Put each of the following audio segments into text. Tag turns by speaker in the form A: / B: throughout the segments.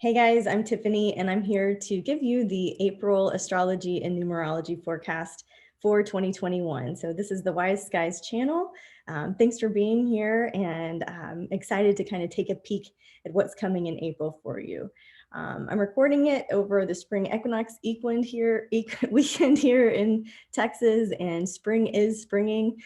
A: Hey guys, I'm Tiffany, and I'm here to give you the April astrology and numerology forecast for 2021. So this is the Wise Skies channel. Thanks for being here, and I'm excited to kind of take a peek at what's coming in April for you. I'm recording it over the spring equinox weekend here in Texas, and spring is springing.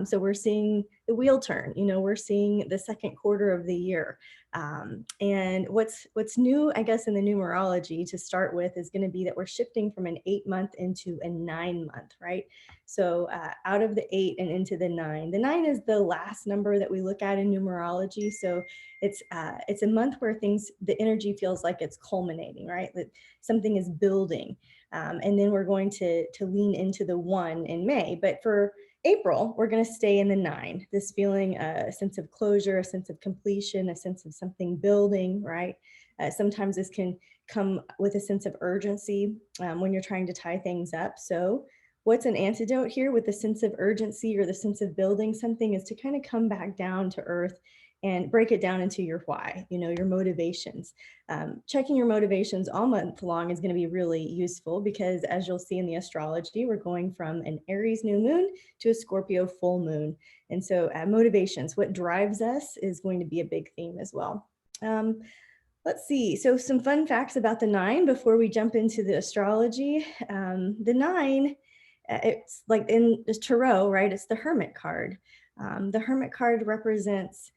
A: So we're seeing the wheel turn. We're seeing the second quarter of the year. And what's new, I guess, in the numerology to start with is going to be that we're shifting from an 8-month into a 9-month, right? So out of the 8 and into the 9. The 9 is the last number that we look at in numerology. So it's a month where the energy feels like it's culminating, right? That something is building. And then we're going to lean into the 1 in May. But for April, we're going to stay in the 9, this feeling, a sense of closure, a sense of completion, a sense of something building, right? Sometimes this can come with a sense of urgency when you're trying to tie things up. So what's an antidote here with the sense of urgency or the sense of building something is to kind of come back down to earth and break it down into your why, your motivations. Checking your motivations all month long is going to be really useful because, as you'll see in the astrology, we're going from an Aries new moon to a Scorpio full moon. And so motivations, what drives us, is going to be a big theme as well. Let's see. So some fun facts about the 9 before we jump into the astrology. The 9, it's like in the tarot, right? It's the Hermit card. The Hermit card represents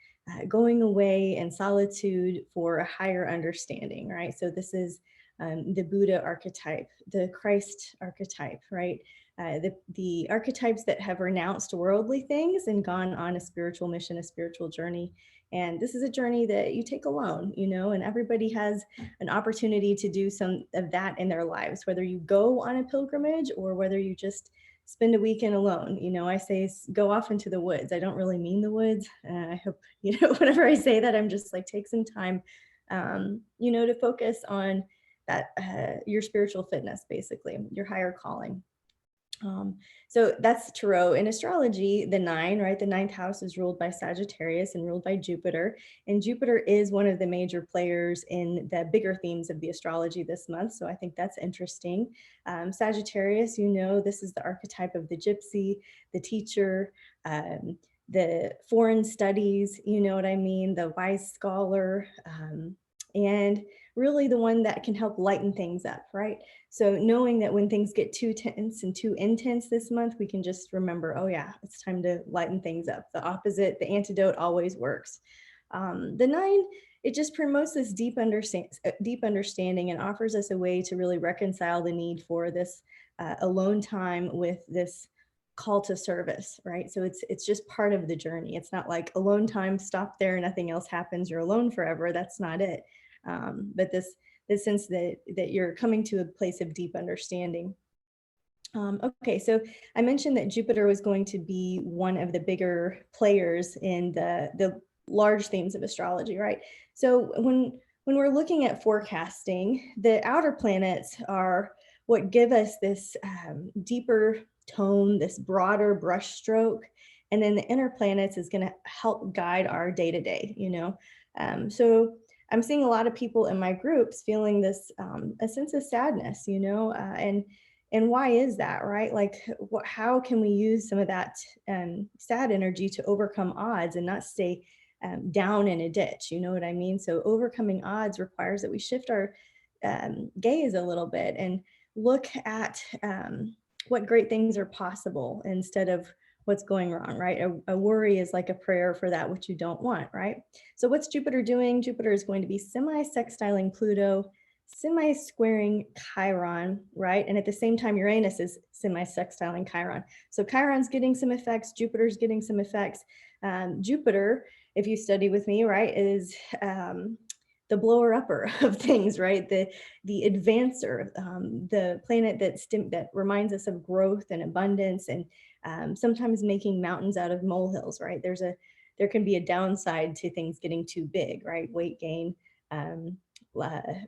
A: going away in solitude for a higher understanding, right? So this is the Buddha archetype, the Christ archetype, right? The archetypes that have renounced worldly things and gone on a spiritual mission, a spiritual journey. And this is a journey that you take alone, and everybody has an opportunity to do some of that in their lives, whether you go on a pilgrimage or whether you just spend a weekend alone. I say go off into the woods. I don't really mean the woods. I hope, whenever I say that, I'm just like, take some time, to focus on that, your spiritual fitness, basically, your higher calling. So that's tarot. In astrology, the 9, right? The 9th house is ruled by Sagittarius and ruled by Jupiter. And Jupiter is one of the major players in the bigger themes of the astrology this month. So I think that's interesting. Sagittarius, this is the archetype of the gypsy, the teacher, the foreign studies, you know what I mean? The wise scholar, and really the one that can help lighten things up, right? So knowing that when things get too tense and too intense this month, we can just remember, oh yeah, it's time to lighten things up. The opposite, the antidote always works. The 9, it just promotes this deep understanding and offers us a way to really reconcile the need for this alone time with this call to service, right? So it's just part of the journey. It's not like alone time, stop there, nothing else happens, you're alone forever. That's not it. But this sense that you're coming to a place of deep understanding. Okay, so I mentioned that Jupiter was going to be one of the bigger players in the large themes of astrology, right? So when we're looking at forecasting, the outer planets are what give us this deeper tone, this broader brushstroke, and then the inner planets is going to help guide our day-to-day, so I'm seeing a lot of people in my groups feeling this a sense of sadness, and why is that, right? Like, how can we use some of that sad energy to overcome odds and not stay down in a ditch? You know what I mean? So overcoming odds requires that we shift our gaze a little bit and look at what great things are possible instead of what's going wrong, right? A worry is like a prayer for that which you don't want, right? So what's Jupiter doing? Jupiter is going to be semi-sextiling Pluto, semi-squaring Chiron, right? And at the same time, Uranus is semi-sextiling Chiron. So Chiron's getting some effects, Jupiter's getting some effects. Jupiter, if you study with me, right, is the blower upper of things, right? The advancer, the planet that reminds us of growth and abundance, and sometimes making mountains out of molehills, right? There can be a downside to things getting too big, right? Weight gain,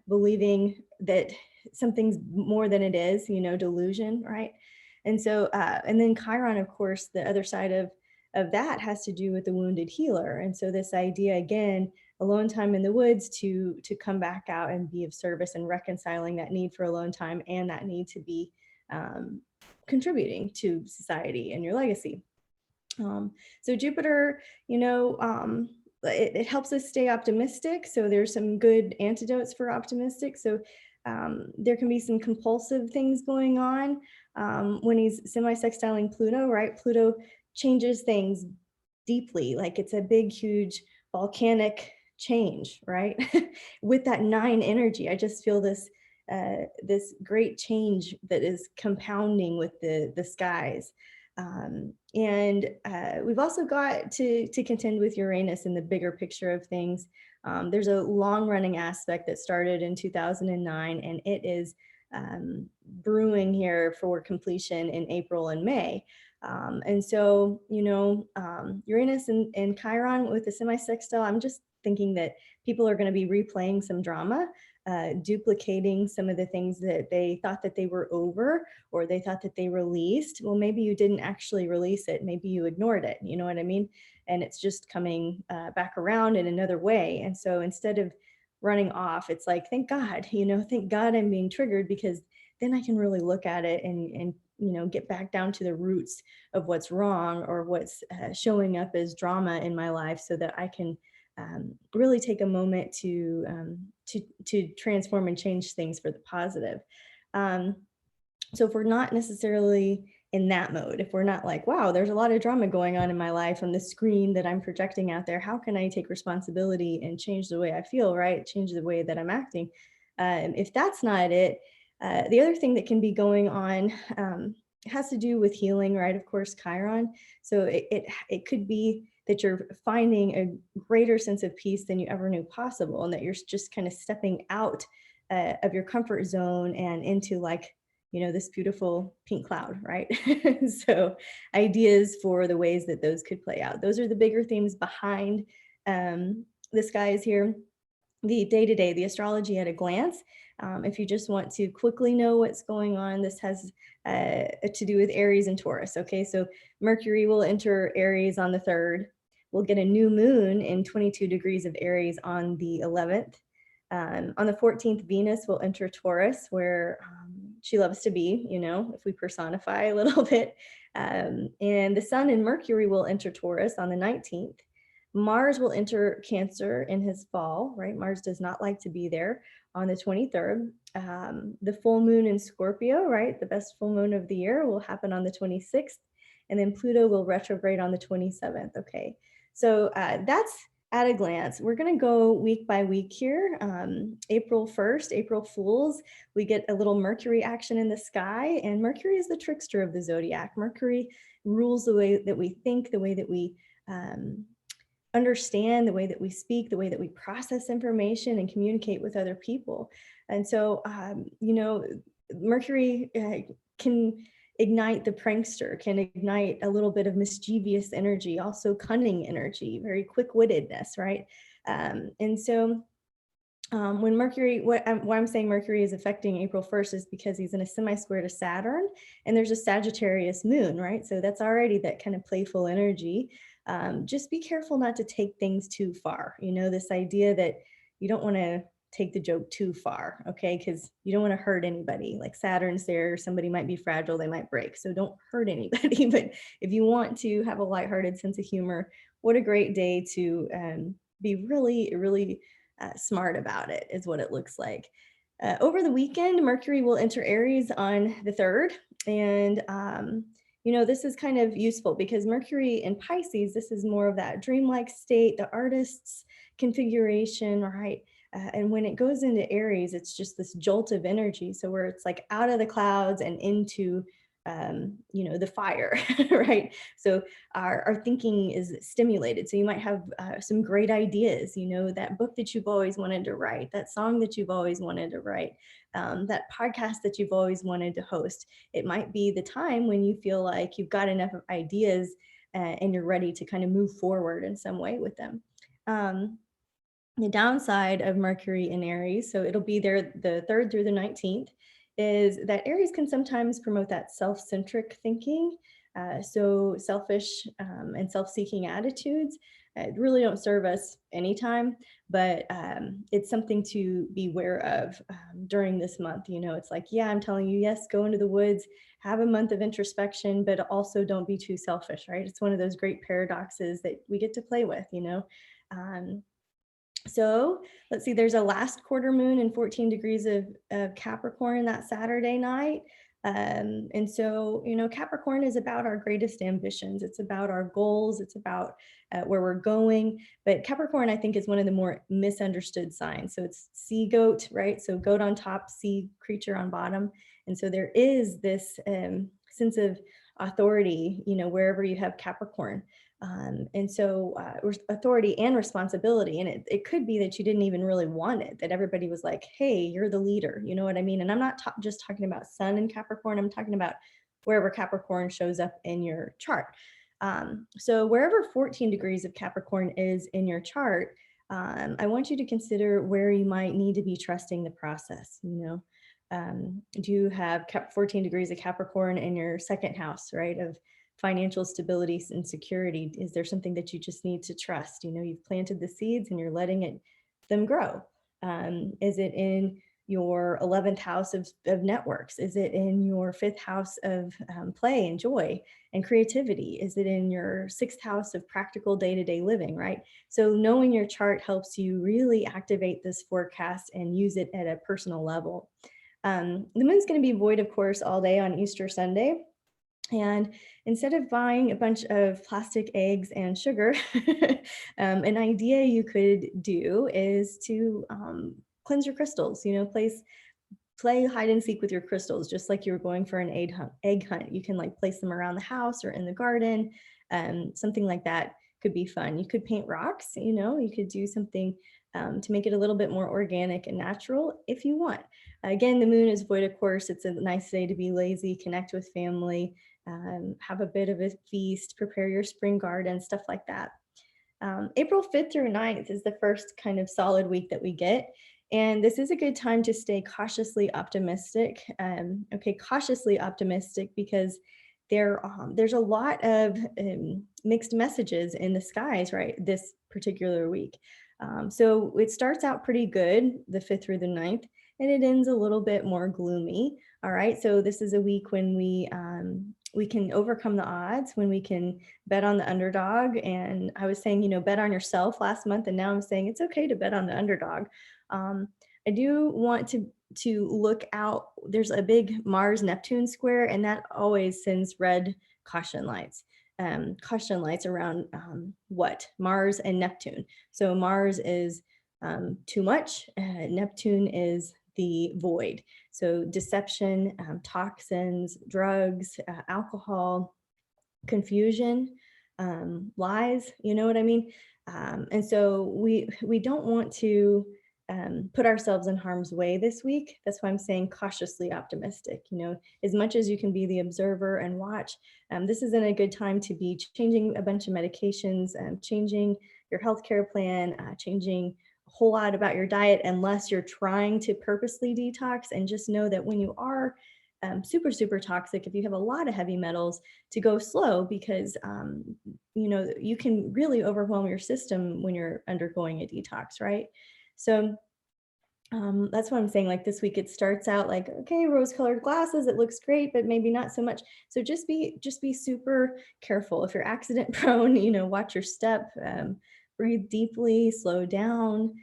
A: believing that something's more than it is, delusion, right? And so, and then Chiron, of course, the other side of that has to do with the wounded healer. And so this idea, again, alone time in the woods to come back out and be of service, and reconciling that need for alone time and that need to be contributing to society and your legacy. So Jupiter, it helps us stay optimistic. So there's some good antidotes for optimistic. So there can be some compulsive things going on when he's semi-sextiling Pluto, right? Pluto changes things deeply, like it's a big, huge volcanic change, right? With that 9 energy, I just feel this great change that is compounding with the skies. And we've also got to contend with Uranus in the bigger picture of things. There's a long running aspect that started in 2009, and it is brewing here for completion in April and May. And so, Uranus and Chiron with the semi-sextile, I'm just thinking that people are going to be replaying some drama, duplicating some of the things that they thought that they were over, or they thought that they released. Well, maybe you didn't actually release it. Maybe you ignored it. You know what I mean? And it's just coming back around in another way. And so instead of running off, it's like, thank God, thank God I'm being triggered, because then I can really look at it and get back down to the roots of what's wrong, or what's showing up as drama in my life, so that I can really take a moment to transform and change things for the positive. So if we're not necessarily in that mode, if we're not like, wow, there's a lot of drama going on in my life on the screen that I'm projecting out there, how can I take responsibility and change the way I feel, right? Change the way that I'm acting. If that's not it, the other thing that can be going on has to do with healing, right? Of course, Chiron. So it could be that you're finding a greater sense of peace than you ever knew possible, and that you're just kind of stepping out of your comfort zone and into, like, this beautiful pink cloud, right? So ideas for the ways that those could play out. Those are the bigger themes behind the skies here. The day-to-day, the astrology at a glance. If you just want to quickly know what's going on, this has to do with Aries and Taurus. Okay, so Mercury will enter Aries on the 3rd. We'll get a new moon in 22 degrees of Aries on the 11th. On the 14th, Venus will enter Taurus, where she loves to be, if we personify a little bit. And the Sun and Mercury will enter Taurus on the 19th. Mars will enter Cancer in his fall, right? Mars does not like to be there on the 23rd. The full moon in Scorpio, right? The best full moon of the year will happen on the 26th. And then Pluto will retrograde on the 27th. Okay, so that's at a glance. We're going to go week by week here. April 1st, April Fools, we get a little Mercury action in the sky, and Mercury is the trickster of the zodiac. Mercury rules the way that we think, the way that we understand, the way that we speak, the way that we process information and communicate with other people. And so, Mercury can ignite the prankster, can ignite a little bit of mischievous energy, also cunning energy, very quick-wittedness, right? And so when Mercury, why I'm saying Mercury is affecting April 1st is because he's in a semi-square to Saturn, and there's a Sagittarius moon, right? So that's already that kind of playful energy. Just be careful not to take things too far. This idea that you don't want to take the joke too far, okay? Because you don't want to hurt anybody. Like Saturn's there, somebody might be fragile, they might break. So don't hurt anybody. But if you want to have a lighthearted sense of humor, what a great day to be really, really smart about it, is what it looks like. Over the weekend, Mercury will enter Aries on the 3rd. And this is kind of useful because Mercury in Pisces, this is more of that dreamlike state, the artist's configuration, right? And when it goes into Aries, it's just this jolt of energy. So where it's like out of the clouds and into, the fire, right? So our thinking is stimulated. So you might have some great ideas, that book that you've always wanted to write, that song that you've always wanted to write, that podcast that you've always wanted to host. It might be the time when you feel like you've got enough ideas and you're ready to kind of move forward in some way with them. The downside of Mercury in Aries, so it'll be there the 3rd through the 19th, is that Aries can sometimes promote that self-centric thinking, so selfish and self-seeking attitudes. really don't serve us anytime, but it's something to be aware of during this month. It's like, yeah, I'm telling you, yes, go into the woods, have a month of introspection, but also don't be too selfish, right? It's one of those great paradoxes that we get to play with. Um, so let's see, there's a last quarter moon in 14 degrees of Capricorn that Saturday night. And so, Capricorn is about our greatest ambitions. It's about our goals. It's about where we're going. But Capricorn, I think, is one of the more misunderstood signs. So it's sea goat, right? So goat on top, sea creature on bottom. And so there is this sense of authority, wherever you have Capricorn. And so authority and responsibility. And it could be that you didn't even really want it, that everybody was like, hey, you're the leader. You know what I mean? And I'm not just talking about Sun and Capricorn. I'm talking about wherever Capricorn shows up in your chart. So wherever 14 degrees of Capricorn is in your chart, I want you to consider where you might need to be trusting the process. Do you have 14 degrees of Capricorn in your second house, right? Of financial stability and security? Is there something that you just need to trust? You've planted the seeds and you're letting them grow. Is it in your 11th house of networks? Is it in your 5th house of play and joy and creativity? Is it in your 6th house of practical day-to-day living, right? So knowing your chart helps you really activate this forecast and use it at a personal level. The moon's going to be void, of course, all day on Easter Sunday. And instead of buying a bunch of plastic eggs and sugar, an idea you could do is to cleanse your crystals, play hide and seek with your crystals, just like you were going for an egg hunt. You can like place them around the house or in the garden. Something like that could be fun. You could paint rocks, you could do something to make it a little bit more organic and natural if you want. Again, the moon is void, of course. It's a nice day to be lazy, connect with family, have a bit of a feast, prepare your spring garden, stuff like that. April 5th through 9th is the first kind of solid week that we get. And this is a good time to stay cautiously optimistic. Cautiously optimistic because there's a lot of mixed messages in the skies, right, this particular week. So it starts out pretty good, the 5th through the 9th, and it ends a little bit more gloomy. All right, so this is a week when we can overcome the odds, when we can bet on the underdog. And I was saying, bet on yourself last month, and now I'm saying it's okay to bet on the underdog. I do want to look out. There's a big Mars-Neptune square, and that always sends red caution lights. Caution lights around what? Mars and Neptune. So Mars is too much. Neptune is the void. So deception, toxins, drugs, alcohol, confusion, lies, you know what I mean? And so we don't want to put ourselves in harm's way this week. That's why I'm saying cautiously optimistic. As much as you can be the observer and watch, this isn't a good time to be changing a bunch of medications, changing your healthcare plan, changing a whole lot about your diet, unless you're trying to purposely detox. And just know that when you are super, super toxic, if you have a lot of heavy metals, to go slow, because you can really overwhelm your system when you're undergoing a detox, right? So that's what I'm saying. Like this week, it starts out like, okay, rose-colored glasses, it looks great, but maybe not so much. So just be super careful. If you're accident prone, watch your step, breathe deeply, slow down,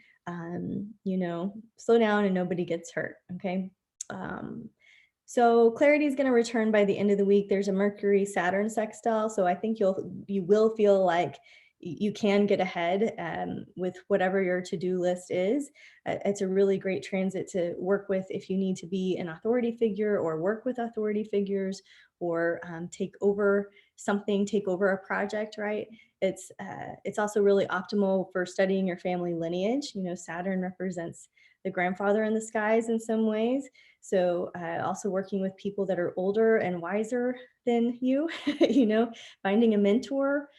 A: slow down and nobody gets hurt. Okay. So clarity is going to return by the end of the week. There's a Mercury Saturn sextile. So I think you will feel like you can get ahead with whatever your to-do list is. It's a really great transit to work with if you need to be an authority figure or work with authority figures, or take over something, take over a project, right? It's also really optimal for studying your family lineage. Saturn represents the grandfather in the skies in some ways. So also working with people that are older and wiser than you, finding a mentor,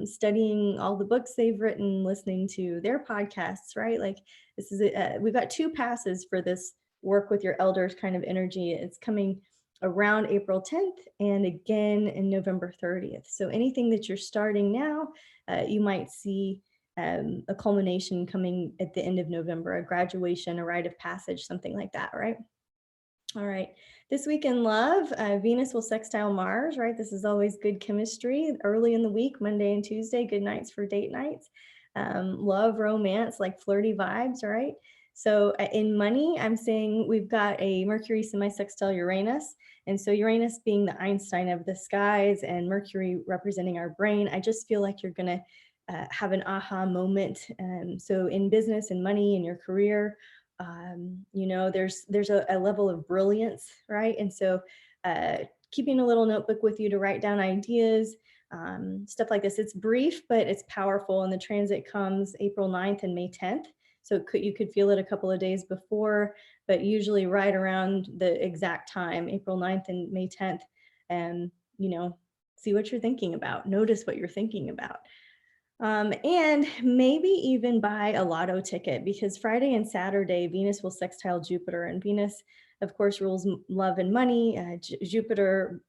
A: studying all the books they've written, listening to their podcasts, right? Like this is, we've got 2 passes for this work with your elders kind of energy. It's coming around April 10th and again in November 30th. So anything that you're starting now, you might see a culmination coming at the end of November, a graduation, a rite of passage, something like that, right? All right. This week in love, Venus will sextile Mars, right? This is always good chemistry early in the week, Monday and Tuesday, good nights for date nights. Love, romance, like flirty vibes, right? So in money, I'm saying we've got a Mercury semi-sextile Uranus. And so Uranus being the Einstein of the skies and Mercury representing our brain, I just feel like you're going to have an aha moment. So in business and money and your career, you know, there's a level of brilliance, right? And so keeping a little notebook with you to write down ideas, stuff like this. It's brief, but it's powerful. And the transit comes April 9th and May 10th. So you could feel it a couple of days before, but usually right around the exact time, April 9th and May 10th. And, you know, see what you're thinking about. Notice what you're thinking about. And maybe even buy a lotto ticket, because Friday and Saturday, Venus will sextile Jupiter, and Venus, of course, rules love and money. Jupiter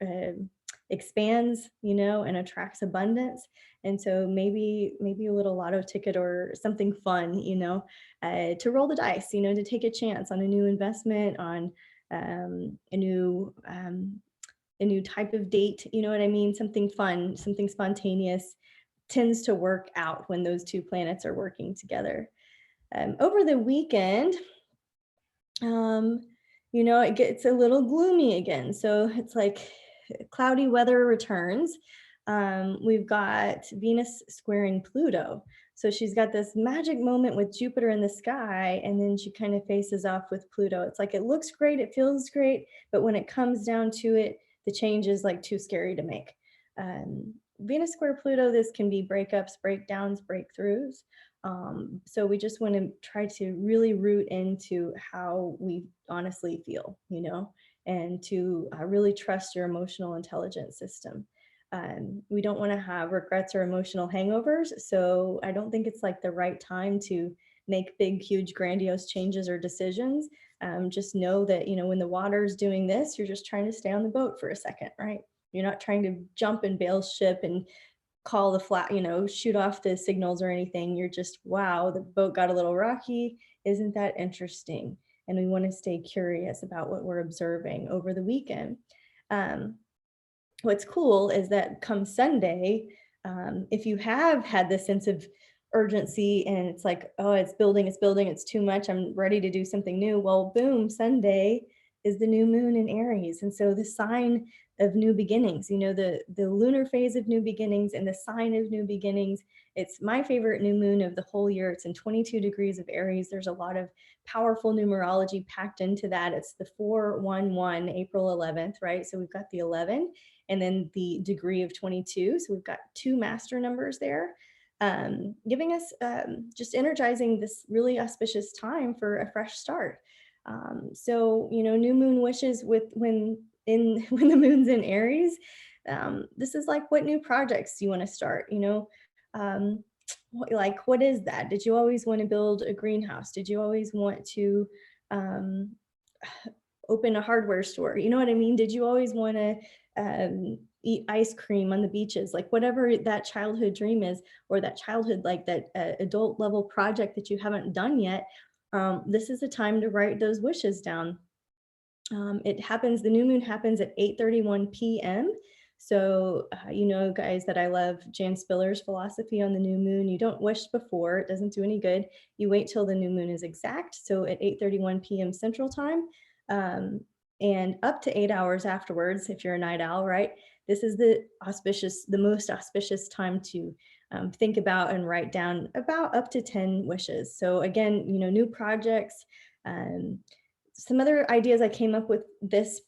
A: expands, you know, and attracts abundance. And so maybe a little lotto ticket or something fun, you know, to roll the dice, you know, to take a chance on a new investment, on a new type of date, you know what I mean? Something fun, something spontaneous tends to work out when those two planets are working together. Over the weekend, you know, it gets a little gloomy again. So it's like cloudy weather returns. We've got Venus squaring Pluto. So she's got this magic moment with Jupiter in the sky, and then she kind of faces off with Pluto. It's like it looks great, it feels great, but when it comes down to it, the change is like too scary to make. Venus square Pluto, this can be breakups, breakdowns, breakthroughs. So we just want to try to really root into how we honestly feel, you know, and to really trust your emotional intelligence system. We don't want to have regrets or emotional hangovers. So I don't think it's like the right time to make big, huge, grandiose changes or decisions. Just know that, you know, when the water's doing this, you're just trying to stay on the boat for a second, right? You're not trying to jump and bail ship and call the flat, you know, shoot off the signals or anything. You're just, wow, the boat got a little rocky. Isn't that interesting? And we want to stay curious about what we're observing over the weekend. What's cool is that come Sunday, if you have had this sense of urgency and it's like, oh, it's building, it's too much, I'm ready to do something new. Well, boom, Sunday is the new moon in Aries. And so the sign of new beginnings, you know, the lunar phase of new beginnings and the sign of new beginnings. It's my favorite new moon of the whole year. It's in 22 degrees of Aries. There's a lot of powerful numerology packed into that. It's the 411, April 11th, right? So we've got the 11 and then the degree of 22. So we've got two master numbers there, giving us just energizing this really auspicious time for a fresh start. So, you know, new moon wishes when the moon's in Aries, this is like what new projects do you want to start, you know? What is that? Did you always want to build a greenhouse? Did you always want to open a hardware store? You know what I mean? Did you always want to eat ice cream on the beaches? Like whatever that childhood dream is, or that childhood, like that adult level project that you haven't done yet, this is the time to write those wishes down. It happens, the new moon happens at 8:31 p.m. So, you know, guys, that I love Jan Spiller's philosophy on the new moon. You don't wish before, it doesn't do any good. You wait till the new moon is exact. So at 8:31 p.m. Central Time, and up to 8 hours afterwards, if you're a night owl, right? This is the most auspicious time to think about and write down about up to 10 wishes. So again, you know, new projects. Some other ideas I came up with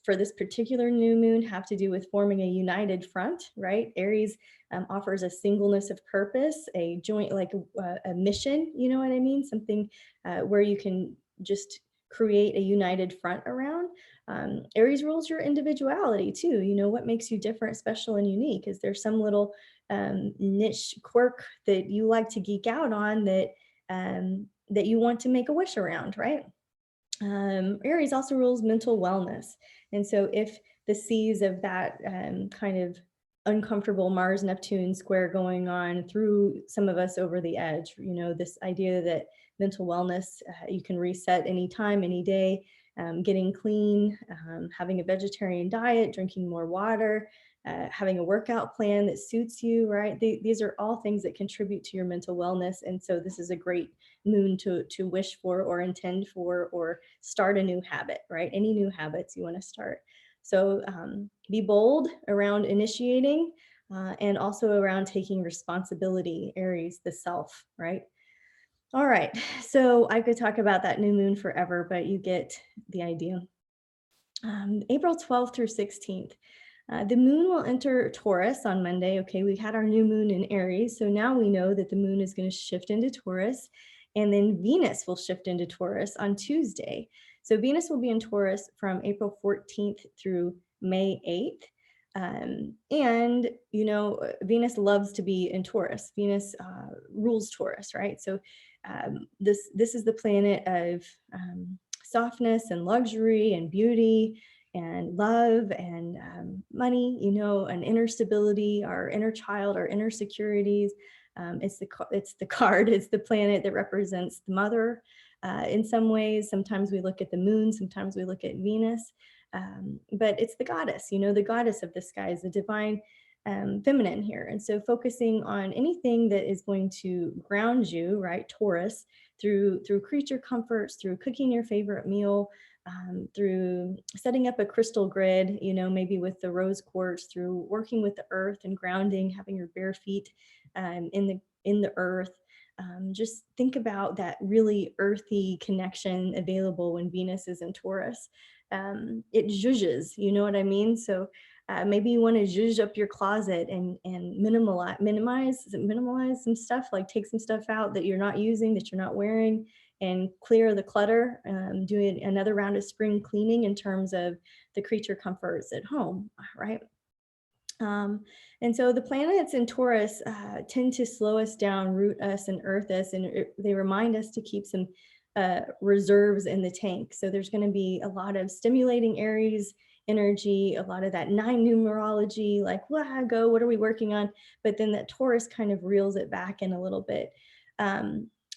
A: for this particular new moon have to do with forming a united front, right? Aries offers a singleness of purpose, a joint, like a mission, you know what I mean? Something where you can just create a united front around. Aries rules your individuality too. You know, what makes you different, special, and unique? Is there some little niche quirk that you like to geek out on that you want to make a wish around, right? Aries also rules mental wellness. And so if the seas of that kind of uncomfortable Mars Neptune square going on through some of us over the edge. You know, this idea that mental wellness, you can reset anytime, any day, getting clean, having a vegetarian diet, drinking more water, having a workout plan that suits you, right? These are all things that contribute to your mental wellness. And so this is a great moon to wish for or intend for or start a new habit, right? Any new habits you want to start. So be bold around initiating and also around taking responsibility, Aries, the self, right? All right, so I could talk about that new moon forever, but you get the idea. April 12th through 16th. The moon will enter Taurus on Monday. Okay, we had our new moon in Aries, so now we know that the moon is going to shift into Taurus, and then Venus will shift into Taurus on Tuesday. So Venus will be in Taurus from April 14th through May 8th. And, you know, Venus loves to be in Taurus. Venus rules Taurus, right? So this is the planet of softness and luxury and beauty and love and money, you know, and inner stability, our inner child, our inner securities. It's the card, it's the planet that represents the mother in some ways. Sometimes we look at the moon, sometimes we look at Venus, but it's the goddess, you know, the goddess of the skies, the divine feminine here. And so focusing on anything that is going to ground you, right, Taurus, through creature comforts, through cooking your favorite meal, through setting up a crystal grid, you know, maybe with the rose quartz, through working with the earth and grounding, having your bare feet in the earth. Just think about that really earthy connection available when Venus is in Taurus. It zhuzhes, you know what I mean? So maybe you want to zhuzh up your closet and minimize some stuff, like take some stuff out that you're not using, that you're not wearing, and clear the clutter. Doing another round of spring cleaning in terms of the creature comforts at home, right? And so the planets in Taurus tend to slow us down, root us, and earth us, and they remind us to keep some reserves in the tank. So there's going to be a lot of stimulating Aries energy, a lot of that 9 numerology, like, go, what are we working on? But then that Taurus kind of reels it back in a little bit.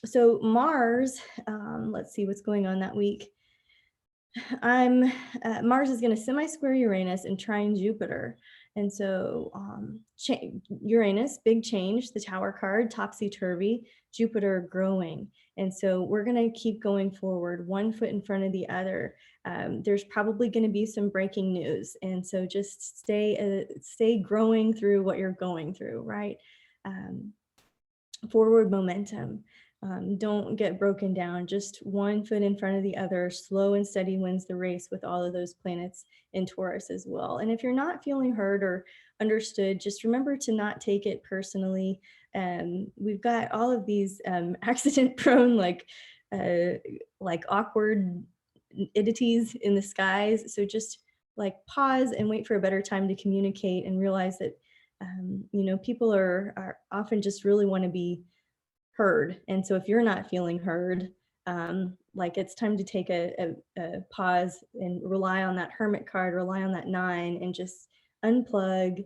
A: So Mars, let's see what's going on that week. Mars is going to semi-square Uranus and trine Jupiter. And so Uranus, big change, the Tower card, topsy-turvy, Jupiter growing. And so we're going to keep going forward, one foot in front of the other. There's probably going to be some breaking news. And so just stay growing through what you're going through, right? Forward momentum. Don't get broken down, just one foot in front of the other. Slow and steady wins the race with all of those planets in Taurus as well. And if you're not feeling heard or understood, just remember to not take it personally. We've got all of these accident prone, like awkward oddities in the skies. So just like pause and wait for a better time to communicate and realize that you know, people are often just really want to be heard. And so if you're not feeling heard, like it's time to take a pause and rely on that hermit card, rely on that 9, and just unplug,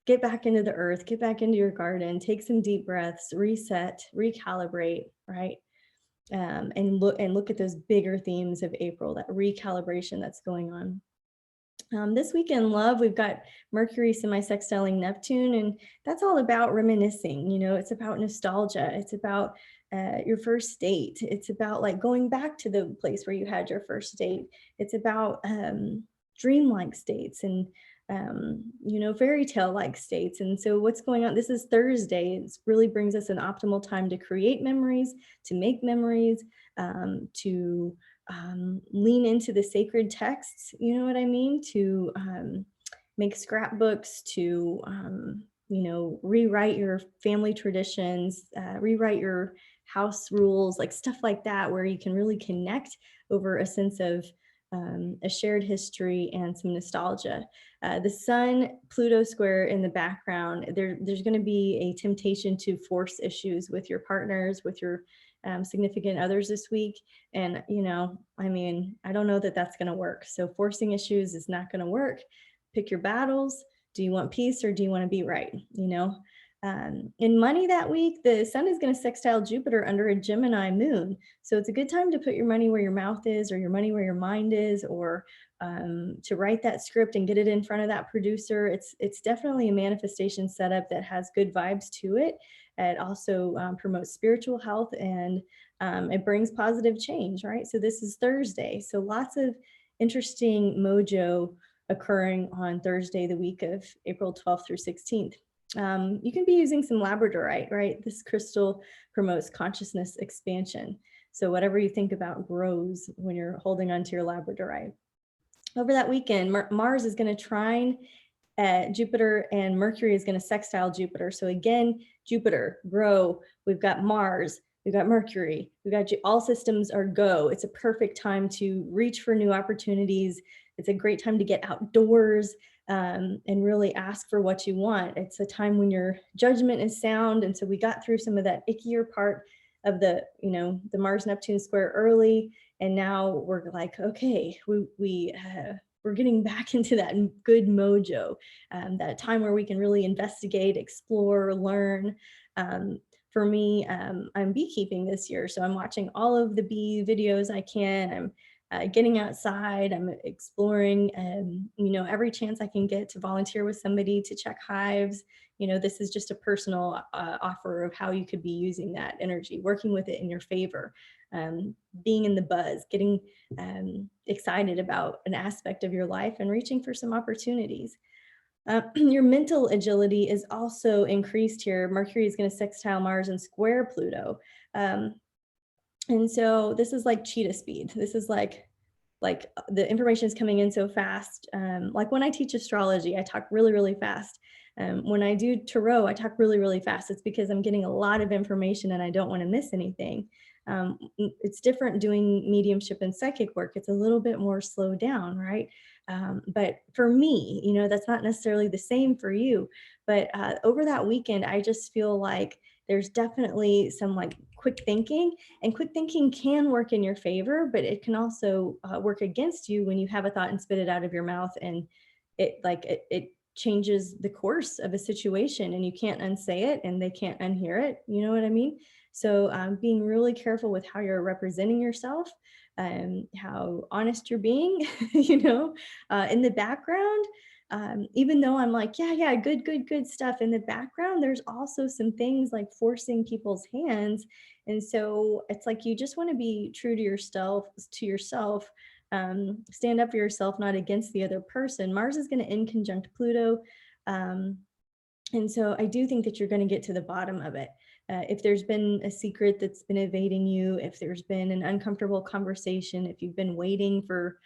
A: get back into the earth, get back into your garden, take some deep breaths, reset, recalibrate, right? And look at those bigger themes of April, that recalibration that's going on. This week in love, we've got Mercury semi-sextiling Neptune, and that's all about reminiscing. You know, it's about nostalgia. It's about your first date. It's about like going back to the place where you had your first date. It's about dreamlike states and you know, fairy tale like states. And so what's going on? This is Thursday. It really brings us an optimal time to create memories, to make memories, to lean into the sacred texts, you know what I mean? To make scrapbooks, to, you know, rewrite your family traditions, rewrite your house rules, like stuff like that, where you can really connect over a sense of a shared history and some nostalgia. The Sun Pluto square in the background, there's going to be a temptation to force issues with your partners, with your significant others this week. And, I mean, I don't know that that's going to work. So forcing issues is not going to work. Pick your battles. Do you want peace or do you want to be right? In money that week, the sun is going to sextile Jupiter under a Gemini moon. So it's a good time to put your money where your mouth is, or your money where your mind is, or to write that script and get it in front of that producer. It's definitely a manifestation setup that has good vibes to it. It also promotes spiritual health, and it brings positive change, right? So this is Thursday. So lots of interesting mojo occurring on Thursday, the week of April 12th through 16th. You can be using some labradorite, right? This crystal promotes consciousness expansion. So whatever you think about grows when you're holding onto your labradorite. Over that weekend, Mars is going to trine Jupiter, and Mercury is going to sextile Jupiter. So again, Jupiter, grow. We've got Mars, we've got Mercury, we've got all systems are go. It's a perfect time to reach for new opportunities. It's a great time to get outdoors and really ask for what you want. It's a time when your judgment is sound. And so we got through some of that ickier part of the Mars Neptune square early. And now we're like, okay, we're getting back into that good mojo, that time where we can really investigate, explore, learn. For me, I'm beekeeping this year. So I'm watching all of the bee videos I can. I'm getting outside, I'm exploring, every chance I can get to volunteer with somebody to check hives. This is just a personal offer of how you could be using that energy, working with it in your favor, being in the buzz, getting excited about an aspect of your life and reaching for some opportunities. Your mental agility is also increased here. Mercury is going to sextile Mars and square Pluto. And so this is like cheetah speed. This is like the information is coming in so fast. Like when I teach astrology, I talk really, really fast. When I do tarot, I talk really, really fast. It's because I'm getting a lot of information and I don't want to miss anything. It's different doing mediumship and psychic work. It's a little bit more slowed down, right? But for me, that's not necessarily the same for you. But over that weekend, I just feel like there's definitely some like quick thinking, and quick thinking can work in your favor, but it can also work against you when you have a thought and spit it out of your mouth, and it changes the course of a situation, and you can't unsay it and they can't unhear it. You know what I mean? So being really careful with how you're representing yourself, how honest you're being, in the background. Even though I'm like, yeah, good stuff in the background, there's also some things like forcing people's hands. And so it's like, you just want to be true to yourself, stand up for yourself, not against the other person. Mars is going to end conjunct Pluto. And so I do think that you're going to get to the bottom of it. If there's been a secret that's been evading you, if there's been an uncomfortable conversation, if you've been waiting for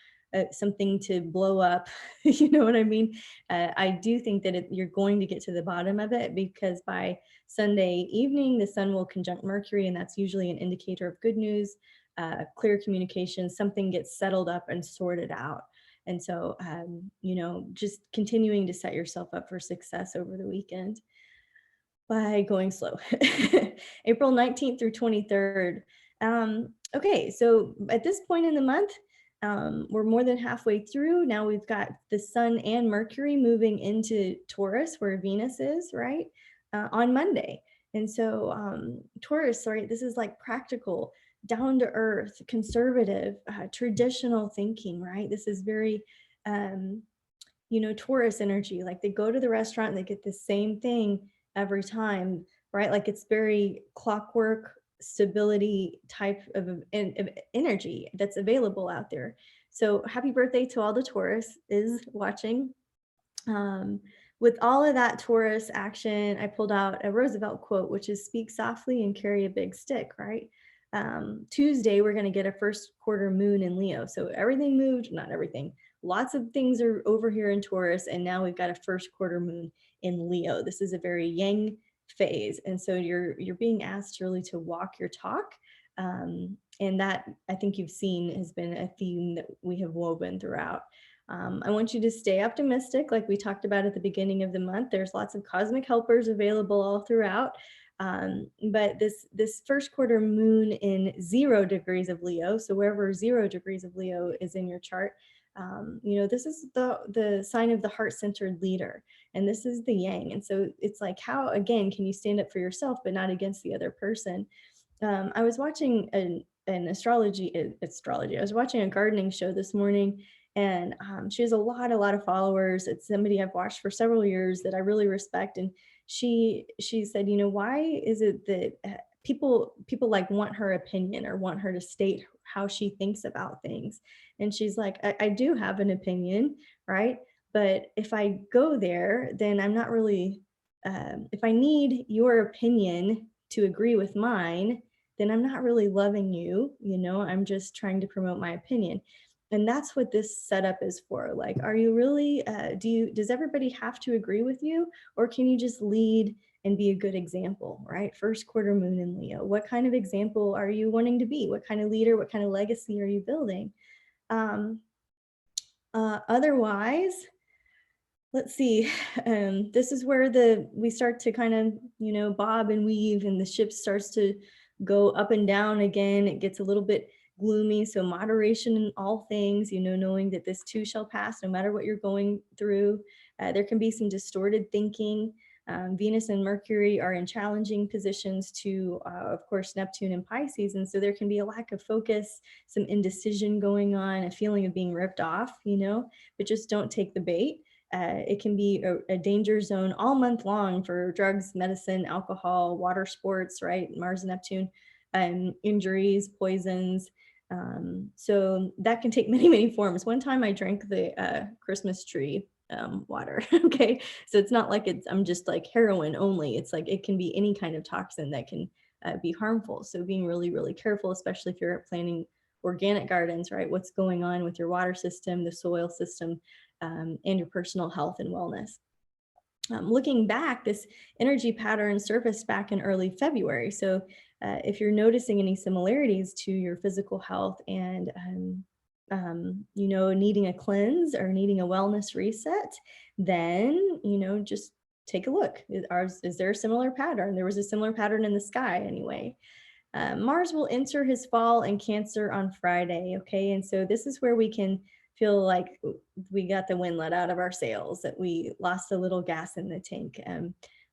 A: something to blow up, you know what I mean? I do think that you're going to get to the bottom of it, because by Sunday evening, the sun will conjunct Mercury, and that's usually an indicator of good news, clear communication, something gets settled up and sorted out. And so, just continuing to set yourself up for success over the weekend by going slow. April 19th through 23rd. Okay, so at this point in the month, we're more than halfway through. Now we've got the sun and Mercury moving into Taurus, where Venus is, right, on Monday. And so Taurus, right, this is like practical, down to earth, conservative, traditional thinking, right? This is very, Taurus energy. Like they go to the restaurant and they get the same thing every time, right? Like it's very clockwork, stability type of energy that's available out there. So happy birthday to all the Taurus is watching. With all of that Taurus action, I pulled out a Roosevelt quote, which is speak softly and carry a big stick, right? Tuesday, we're going to get a first quarter moon in Leo. So everything moved, not everything. Lots of things are over here in Taurus, and now we've got a first quarter moon in Leo. This is a very yang phase. And so you're being asked really to walk your talk. And that, I think you've seen, has been a theme that we have woven throughout. I want you to stay optimistic, like we talked about at the beginning of the month. There's lots of cosmic helpers available all throughout. But this first quarter moon in 0 degrees of Leo, so wherever 0 degrees of Leo is in your chart, this is the sign of the heart-centered leader, and this is the yang. And so it's like, how again can you stand up for yourself but not against the other person? I was watching an astrology. I was watching a gardening show this morning, and she has a lot of followers. It's somebody I've watched for several years that I really respect. And she said, why is it that people like want her opinion or want her to state how she thinks about things? And she's like, I do have an opinion, right? But if I go there, then I'm not really. If I need your opinion to agree with mine, then I'm not really loving you. I'm just trying to promote my opinion. And that's what this setup is for. Like, are you really, does everybody have to agree with you, or can you just lead and be a good example, right? First quarter moon in Leo. What kind of example are you wanting to be? What kind of leader, what kind of legacy are you building? Otherwise, let's see, this is where we start to kind of, bob and weave, and the ship starts to go up and down again. It gets a little bit gloomy. So moderation in all things, knowing that this too shall pass, no matter what you're going through. There can be some distorted thinking. Venus and Mercury are in challenging positions to, of course, Neptune and Pisces. And so there can be a lack of focus, some indecision going on, a feeling of being ripped off, but just don't take the bait. It can be a danger zone all month long for drugs, medicine, alcohol, water sports, right? Mars and Neptune, injuries, poisons. So that can take many forms. One time I drank the Christmas tree water. Okay. So it's not like I'm just like heroin only. It's like it can be any kind of toxin that can be harmful. So being really careful, especially if you're planting organic gardens, right? What's going on with your water system, the soil system, and your personal health and wellness. Looking back, this energy pattern surfaced back in early February. So if you're noticing any similarities to your physical health and needing a cleanse or needing a wellness reset, then just take a look. Is there a similar pattern? There was a similar pattern in the sky anyway. Mars will enter his fall in Cancer on Friday, okay? And so this is where we can feel like we got the wind let out of our sails, that we lost a little gas in the tank.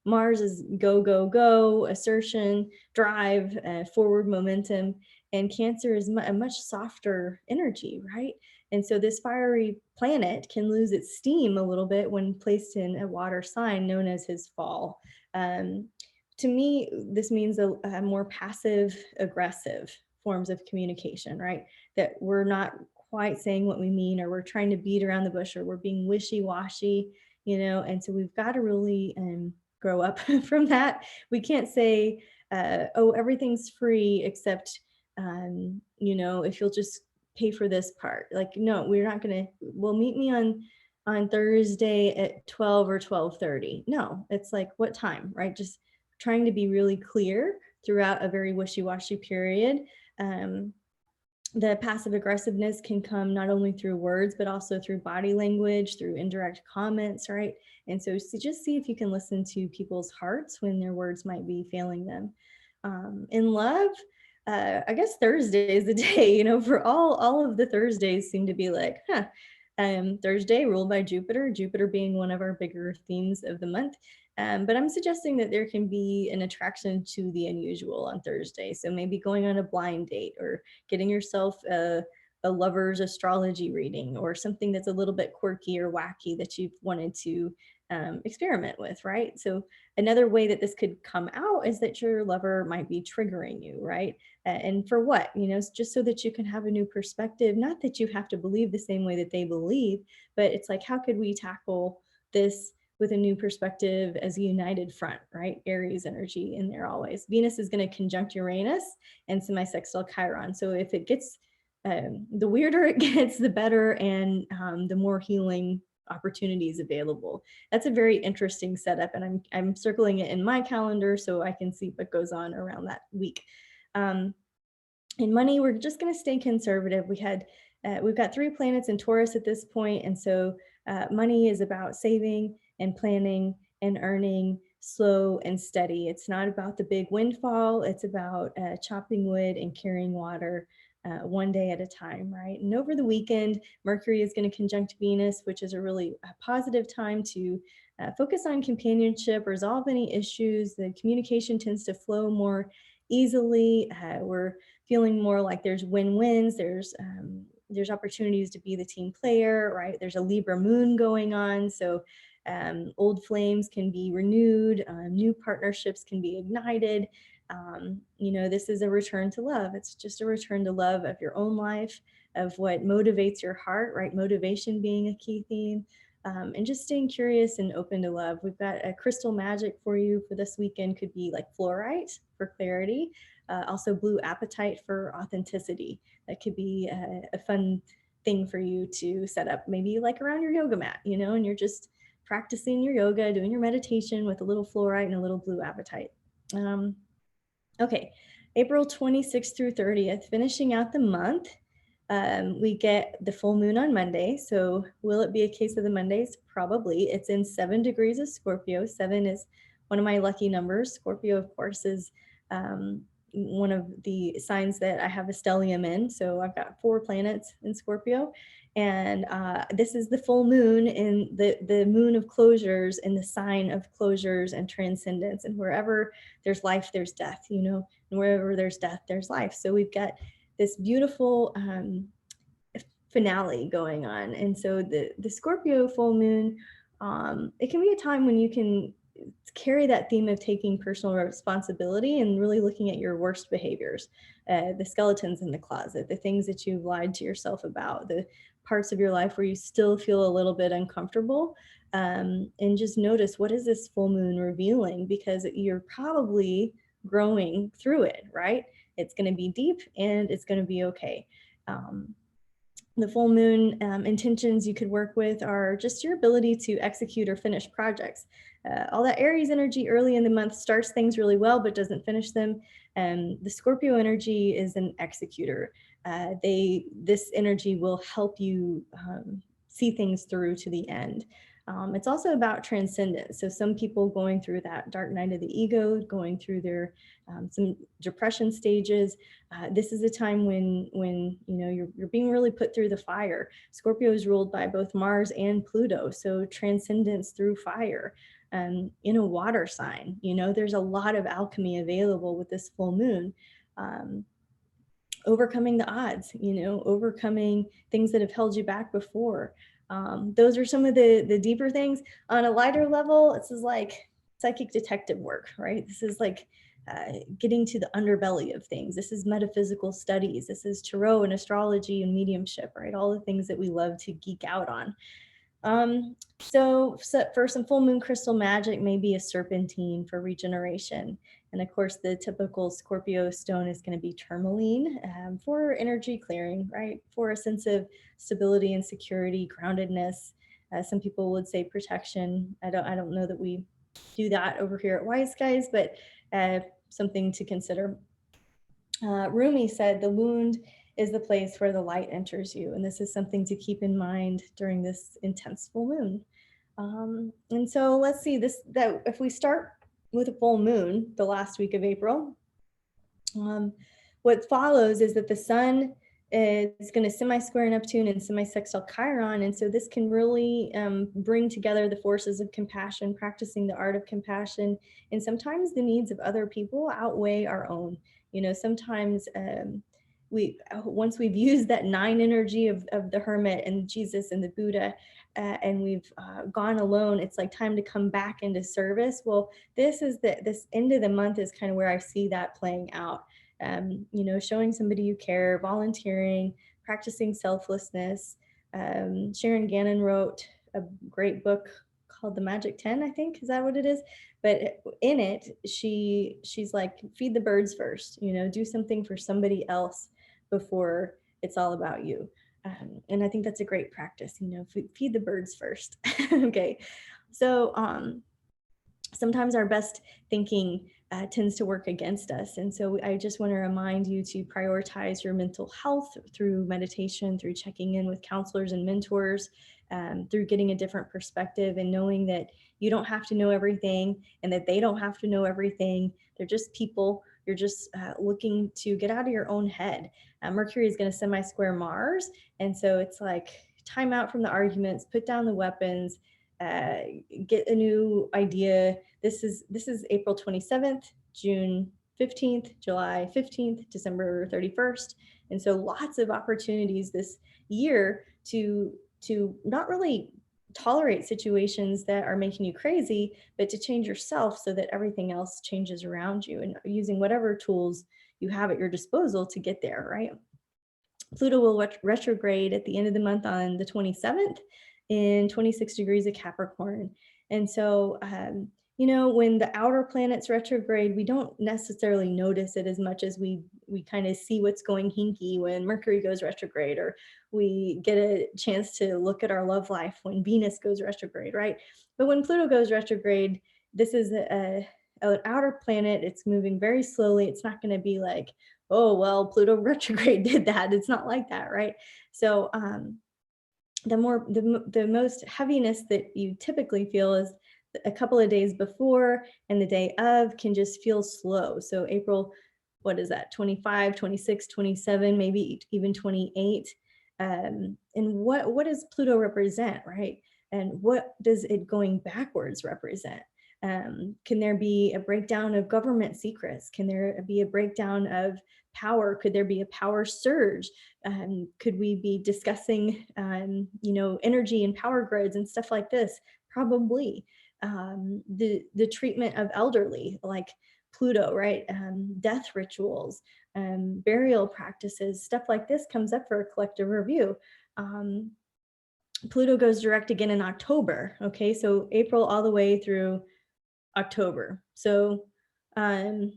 A: Mars is go, assertion, drive, forward momentum, and Cancer is a much softer energy, right? And so this fiery planet can lose its steam a little bit when placed in a water sign known as his fall. To me, this means a more passive aggressive forms of communication, right? That we're not quite saying what we mean, or we're trying to beat around the bush, or we're being wishy-washy, and so we've got to really grow up from that. We can't say, oh, everything's free except, if you'll just pay for this part. Like, no, we're not going to, well, meet me on Thursday at 12 or 12:30. No, it's like, what time, right? Just trying to be really clear throughout a very wishy-washy period. The passive aggressiveness can come not only through words, but also through body language, through indirect comments, right? And so just see if you can listen to people's hearts when their words might be failing them. In love, I guess Thursday is the day, for all of the Thursdays seem to be like, Thursday ruled by Jupiter being one of our bigger themes of the month. But I'm suggesting that there can be an attraction to the unusual on Thursday. So maybe going on a blind date, or getting yourself a lover's astrology reading, or something that's a little bit quirky or wacky that you've wanted to experiment with, right? So another way that this could come out is that your lover might be triggering you, right? And for what? Just so that you can have a new perspective. Not that you have to believe the same way that they believe, but it's like, how could we tackle this with a new perspective as a united front, right? Aries energy in there always. Venus is going to conjunct Uranus and semi-sextile Chiron. So if it gets, the weirder it gets, the better, and the more healing opportunities available. That's a very interesting setup, and I'm circling it in my calendar so I can see what goes on around that week. In money, we're just going to stay conservative. We've got 3 planets in Taurus at this point, and so money is about saving and planning and earning, slow and steady. It's not about the big windfall. It's about chopping wood and carrying water one day at a time, right? And over the weekend, Mercury is going to conjunct Venus, which is a really positive time to focus on companionship, resolve any issues. The communication tends to flow more easily. We're feeling more like there's win-wins. There's opportunities to be the team player, right? There's a Libra moon going on, so old flames can be renewed, new partnerships can be ignited. This is a return to love. It's just a return to love of your own life, of what motivates your heart, right? Motivation being a key theme. And just staying curious and open to love. We've got a crystal magic for you for this weekend. Could be like fluorite for clarity, also blue apatite for authenticity. That could be a fun thing for you to set up, maybe like around your yoga mat, and you're just practicing your yoga, doing your meditation with a little fluorite and a little blue apatite. Okay, April 26th through 30th, finishing out the month. We get the full moon on Monday. So will it be a case of the Mondays? Probably. It's in 7 degrees of Scorpio. 7 is one of my lucky numbers. Scorpio, of course, is one of the signs that I have a stellium in. So I've got 4 planets in Scorpio. And this is the full moon in the moon of closures, and the sign of closures and transcendence. And wherever there's life, there's death, and wherever there's death, there's life. So we've got this beautiful finale going on. And so the Scorpio full moon, it can be a time when you can carry that theme of taking personal responsibility and really looking at your worst behaviors, the skeletons in the closet, the things that you've lied to yourself about, the parts of your life where you still feel a little bit uncomfortable, and just notice, what is this full moon revealing? Because you're probably growing through it, right? It's going to be deep and it's going to be okay. The full moon intentions you could work with are just your ability to execute or finish projects. All that Aries energy early in the month starts things really well, but doesn't finish them. The Scorpio energy is an executor. This energy will help you see things through to the end. It's also about transcendence. So some people going through that dark night of the ego, going through their some depression stages. This is a time when you're being really put through the fire. Scorpio is ruled by both Mars and Pluto, so transcendence through fire. In a water sign, there's a lot of alchemy available with this full moon. Overcoming the odds, overcoming things that have held you back before. Those are some of the deeper things. On a lighter level, this is like psychic detective work, right? This is like getting to the underbelly of things. This is metaphysical studies. This is tarot and astrology and mediumship, right? All the things that we love to geek out on. So for some full moon crystal magic, maybe a serpentine for regeneration. And of course, the typical Scorpio stone is going to be tourmaline for energy clearing, right? For a sense of stability and security, groundedness. Some people would say protection. I don't know that we do that over here at Wise Guys, but something to consider. Rumi said, the wound is the place where the light enters you. And this is something to keep in mind during this intense full moon. And so let's see that if we start with a full moon, the last week of April, what follows is that the sun is going to semi-square Neptune and semi-sextile Chiron. And so this can really bring together the forces of compassion, practicing the art of compassion. And sometimes the needs of other people outweigh our own. Sometimes once we've used that 9 energy of the hermit and Jesus and the Buddha, and we've gone alone, it's like time to come back into service. Well, this end of the month is kind of where I see that playing out. Showing somebody you care, volunteering, practicing selflessness. Sharon Gannon wrote a great book called The Magic 10, I think. Is that what it is? But in it, she's like, feed the birds first, do something for somebody else before it's all about you. And I think that's a great practice, feed the birds first. Okay. So sometimes our best thinking tends to work against us. And so I just want to remind you to prioritize your mental health through meditation, through checking in with counselors and mentors, through getting a different perspective and knowing that you don't have to know everything and that they don't have to know everything. They're just people. You're just looking to get out of your own head. Mercury is going to semi-square Mars. And so it's like time out from the arguments, put down the weapons, get a new idea. This is April 27th, June 15th, July 15th, December 31st. And so lots of opportunities this year to not really tolerate situations that are making you crazy, but to change yourself so that everything else changes around you, and using whatever tools you have at your disposal to get there, right? Pluto will retrograde at the end of the month on the 27th in 26 degrees of Capricorn. And so, when the outer planets retrograde, we don't necessarily notice it as much as we kind of see what's going hinky when Mercury goes retrograde, or we get a chance to look at our love life when Venus goes retrograde, right? But when Pluto goes retrograde, this is an outer planet. It's moving very slowly. It's not going to be like, oh, well, Pluto retrograde did that. It's not like that, right? So the most heaviness that you typically feel is a couple of days before, and the day of can just feel slow. So April, what is that, 25, 26, 27, maybe even 28. And what does Pluto represent, right? And what does it going backwards represent? Can there be a breakdown of government secrets? Can there be a breakdown of power? Could there be a power surge? Could we be discussing, energy and power grids and stuff like this? Probably. The treatment of elderly, like Pluto, right? Death rituals, burial practices, stuff like this comes up for a collective review. Pluto goes direct again in October. Okay, so April all the way through October. So again,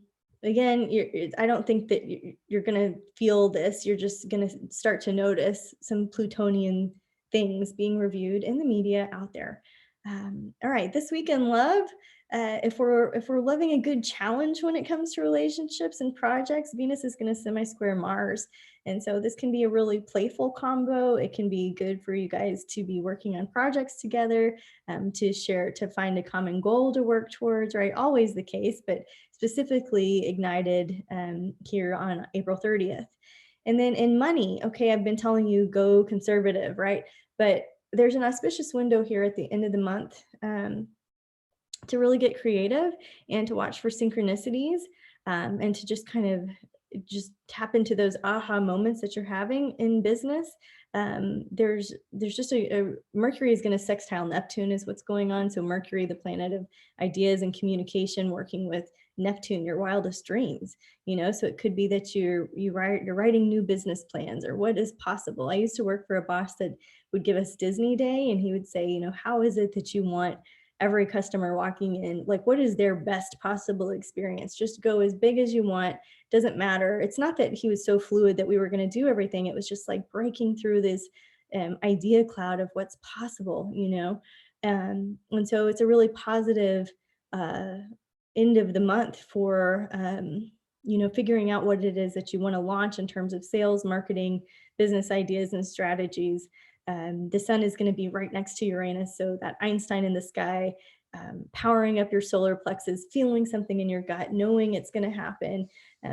A: I don't think that you're going to feel this. You're just going to start to notice some Plutonian things being reviewed in the media out there. All right, this week in love, if we're loving a good challenge when it comes to relationships and projects, Venus is going to semi-square Mars. And so this can be a really playful combo. It can be good for you guys to be working on projects together, to find a common goal to work towards, right? Always the case, but specifically ignited here on April 30th. And then in money, okay, I've been telling you, go conservative, right? But there's an auspicious window here at the end of the month to really get creative and to watch for synchronicities, and to just kind of just tap into those aha moments that you're having in business. There's just a Mercury is going to sextile Neptune is what's going on. So Mercury, the planet of ideas and communication, working with Neptune, your wildest dreams, so it could be that you're writing new business plans, or what is possible. I used to work for a boss that would give us Disney Day, and he would say, how is it that you want every customer walking in, like, what is their best possible experience? Just go as big as you want. Doesn't matter. It's not that he was so fluid that we were going to do everything. It was just like breaking through this idea cloud of what's possible, and so it's a really positive end of the month for figuring out what it is that you want to launch in terms of sales, marketing, business ideas, and strategies. The sun is going to be right next to Uranus, so that Einstein in the sky, powering up your solar plexus, feeling something in your gut, knowing it's going to happen,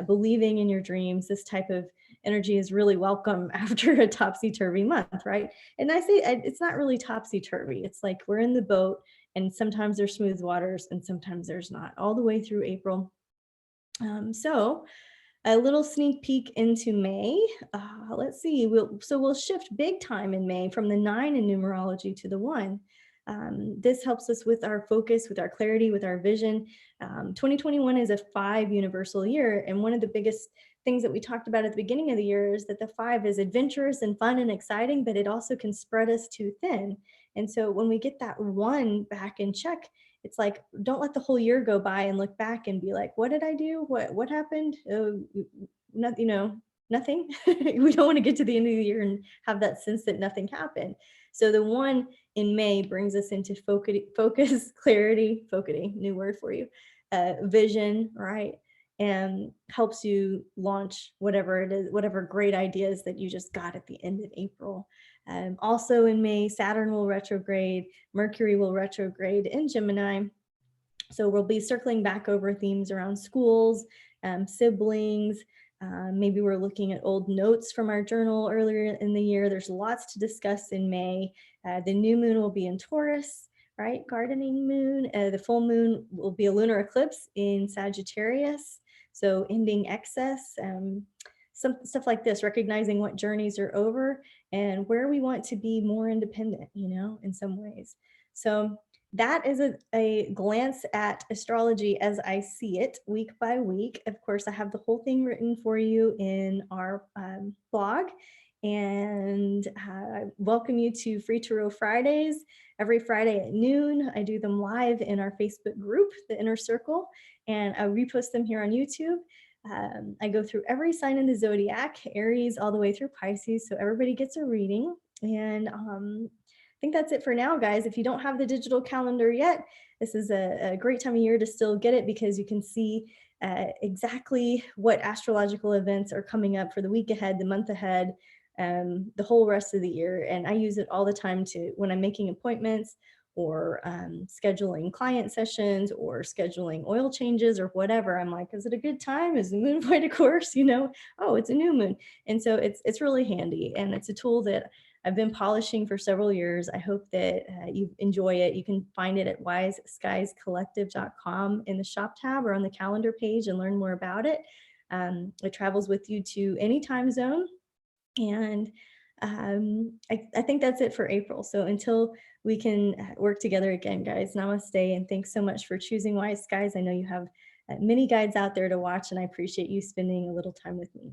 A: believing in your dreams. This type of energy is really welcome after a topsy-turvy month, right? And I say it's not really topsy-turvy. It's like we're in the boat, and sometimes there's smooth waters and sometimes there's not, all the way through April. So a little sneak peek into May. Let's see. We'll shift big time in May from the 9 in numerology to the 1. This helps us with our focus, with our clarity, with our vision. 2021 is a 5 universal year, and one of the biggest things that we talked about at the beginning of the year is that the 5 is adventurous and fun and exciting, but it also can spread us too thin. And so when we get that 1 back in check, it's like, don't let the whole year go by and look back and be like, what did I do? What happened? Nothing. We don't want to get to the end of the year and have that sense that nothing happened. So the 1 in May brings us into focus, clarity, new word for you, vision, right? And helps you launch whatever it is, whatever great ideas that you just got at the end of April. Also in May, Saturn will retrograde, Mercury will retrograde in Gemini. So we'll be circling back over themes around schools, siblings. Maybe we're looking at old notes from our journal earlier in the year. There's lots to discuss in May. The new moon will be in Taurus, right? Gardening moon. The full moon will be a lunar eclipse in Sagittarius. So ending excess, some stuff like this, recognizing what journeys are over and where we want to be more independent, in some ways. So that is a glance at astrology as I see it week by week. Of course, I have the whole thing written for you in our blog. And I welcome you to Free Tarot Fridays. Every Friday at noon, I do them live in our Facebook group, The Inner Circle, and I repost them here on YouTube. I go through every sign in the zodiac, Aries all the way through Pisces, so everybody gets a reading. And I think that's it for now, guys. If you don't have the digital calendar yet, this is a great time of year to still get it, because you can see exactly what astrological events are coming up for the week ahead, the month ahead, the whole rest of the year. And I use it all the time when I'm making appointments, or scheduling client sessions, or scheduling oil changes, or whatever. I'm like, is it a good time? Is the moon void a course? Oh, it's a new moon. And so it's really handy, and it's a tool that I've been polishing for several years. I hope that you enjoy it. You can find it at wiseskiescollective.com in the shop tab, or on the calendar page, and learn more about it. It travels with you to any time zone. And I think that's it for April. So until we can work together again, guys, namaste. And thanks so much for choosing Wise Skies. I know you have many guides out there to watch, and I appreciate you spending a little time with me.